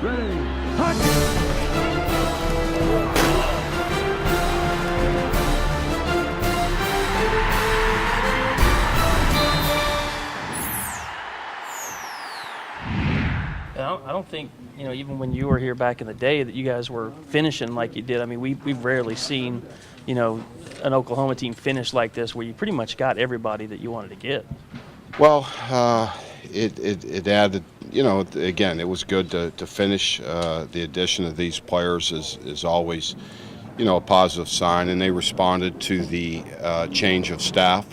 Ready, hunt! I don't think, even when you were here back in the day that you guys were finishing like you did. I mean, we've rarely seen, an Oklahoma team finish like this where you pretty much got everybody that you wanted to get. Well, it added, again, it was good to finish. The addition of these players is always, a positive sign, and they responded to the change of staff.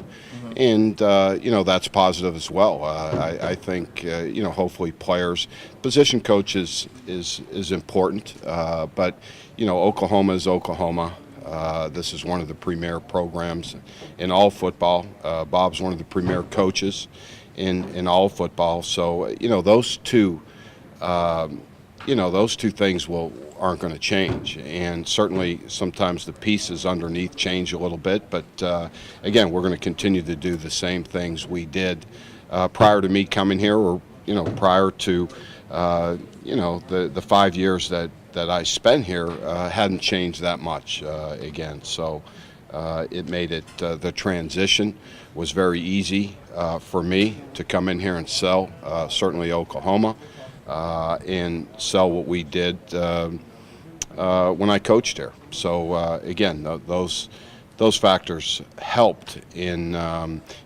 And, that's positive as well. I think, hopefully players, position coaches is important. But, Oklahoma is Oklahoma. This is one of the premier programs in all football. Bob's one of the premier coaches in all football. So, those two things aren't going to change, and certainly sometimes the pieces underneath change a little bit, but again, we're going to continue to do the same things we did prior to me coming here, or prior to the 5 years that I spent here. Hadn't changed that much again, so it made it the transition was very easy for me to come in here and sell certainly Oklahoma and sell what we did when I coached here. So again, those factors helped in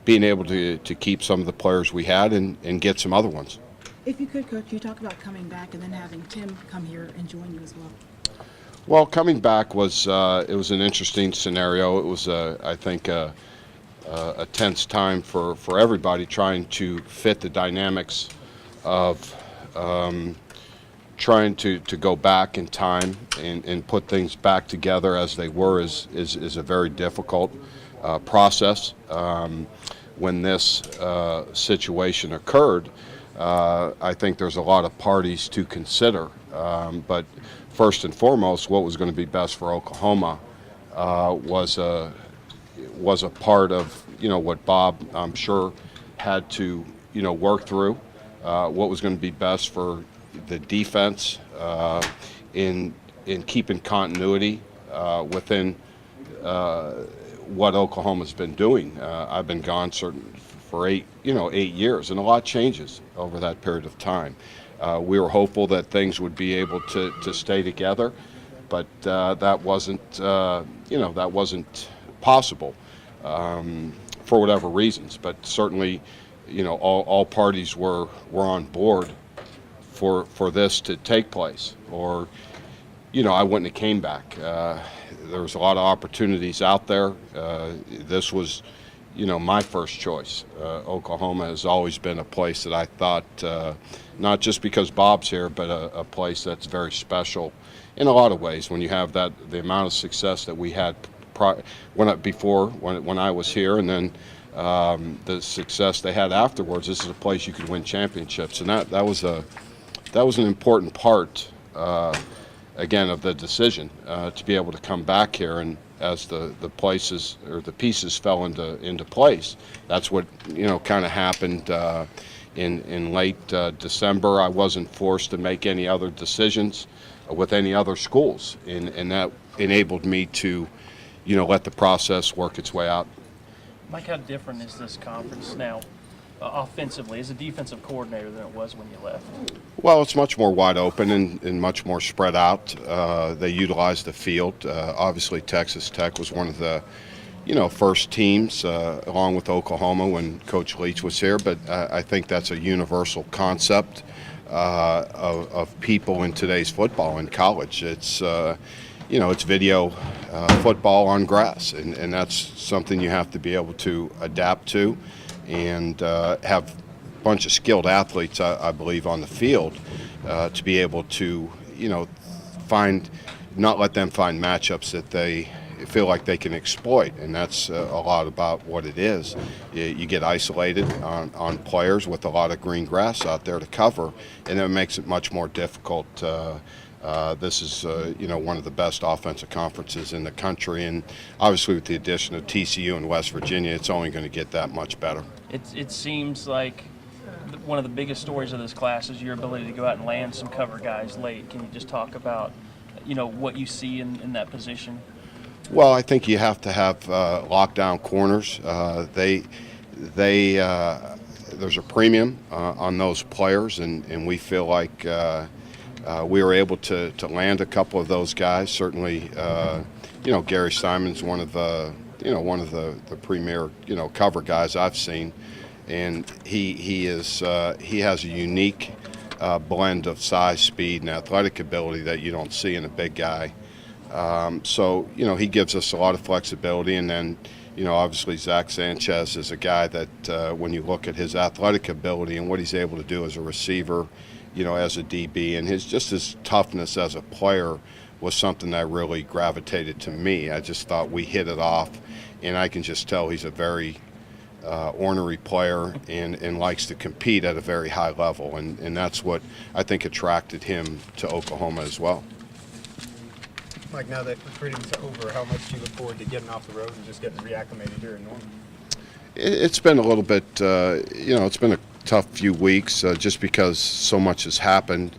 being able to keep some of the players we had and get some other ones. If you could, Coach, you talk about coming back and then having Tim come here and join you as well. Well, coming back was it was an interesting scenario. It was I think a tense time for everybody trying to fit the dynamics of trying to go back in time and put things back together as they were is a very difficult process. When this situation occurred, I think there's a lot of parties to consider. But first and foremost, what was going to be best for Oklahoma was a part of what Bob, I'm sure, had to work through. What was going to be best for the defense in keeping continuity within what Oklahoma's been doing. I've been gone for 8 years, and a lot changes over that period of time. We were hopeful that things would be able to stay together, but that wasn't possible for whatever reasons. But certainly, all parties were on board for this to take place, or I wouldn't have came back. There was a lot of opportunities out there. This was my first choice. Oklahoma has always been a place that I thought, not just because Bob's here, but a place that's very special in a lot of ways. When you have the amount of success that we had when I was here, and then the success they had afterwards, this is a place you could win championships, and that was an important part, again, of the decision to be able to come back here. And as the places or the pieces fell into place, that's what kind of happened in late December. I wasn't forced to make any other decisions with any other schools, and that enabled me to let the process work its way out. Mike, how different is this conference now offensively as a defensive coordinator than it was when you left? Well, it's much more wide open and much more spread out. They utilize the field. Obviously, Texas Tech was one of the first teams, along with Oklahoma, when Coach Leach was here. But I think that's a universal concept of people in today's football in college. It's it's video football on grass, and that's something you have to be able to adapt to, and have a bunch of skilled athletes, I believe, on the field to be able to, not let them find matchups that they feel like they can exploit, and that's a lot about what it is. You get isolated on players with a lot of green grass out there to cover, and it makes it much more difficult. This is, one of the best offensive conferences in the country, and obviously with the addition of TCU and West Virginia, it's only going to get that much better. It seems like one of the biggest stories of this class is your ability to go out and land some cover guys late. Can you just talk about, what you see in that position? Well, I think you have to have lockdown corners. There's a premium on those players, and we feel like we were able to land a couple of those guys. Certainly, Gary Simon's one of the premier cover guys I've seen, and he has a unique blend of size, speed, and athletic ability that you don't see in a big guy. So he gives us a lot of flexibility, and then obviously Zach Sanchez is a guy that when you look at his athletic ability and what he's able to do as a receiver, as a DB, and his toughness as a player was something that really gravitated to me. I just thought we hit it off, and I can just tell he's a very ornery player and likes to compete at a very high level, and that's what I think attracted him to Oklahoma as well. Mike, now that recruiting's over, how much do you look forward to getting off the road and just getting reacclimated here in Norman? It's been a little bit, it's been a tough few weeks just because so much has happened,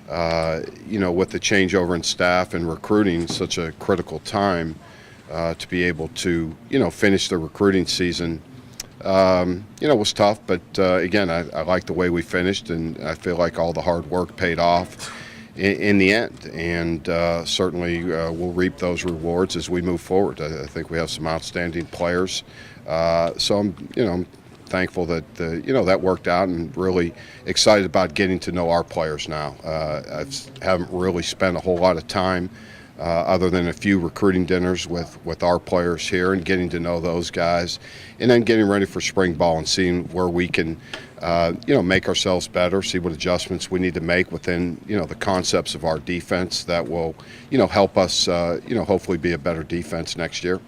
with the changeover in staff and recruiting, such a critical time to be able to, finish the recruiting season. It was tough, but again, I like the way we finished, and I feel like all the hard work paid off in the end, and certainly we'll reap those rewards as we move forward. I think we have some outstanding players, so I'm thankful that that worked out, and really excited about getting to know our players now. I haven't really spent a whole lot of time other than a few recruiting dinners with our players here, and getting to know those guys, and then getting ready for spring ball and seeing where we can make ourselves better, see what adjustments we need to make within the concepts of our defense that will help us hopefully be a better defense next year.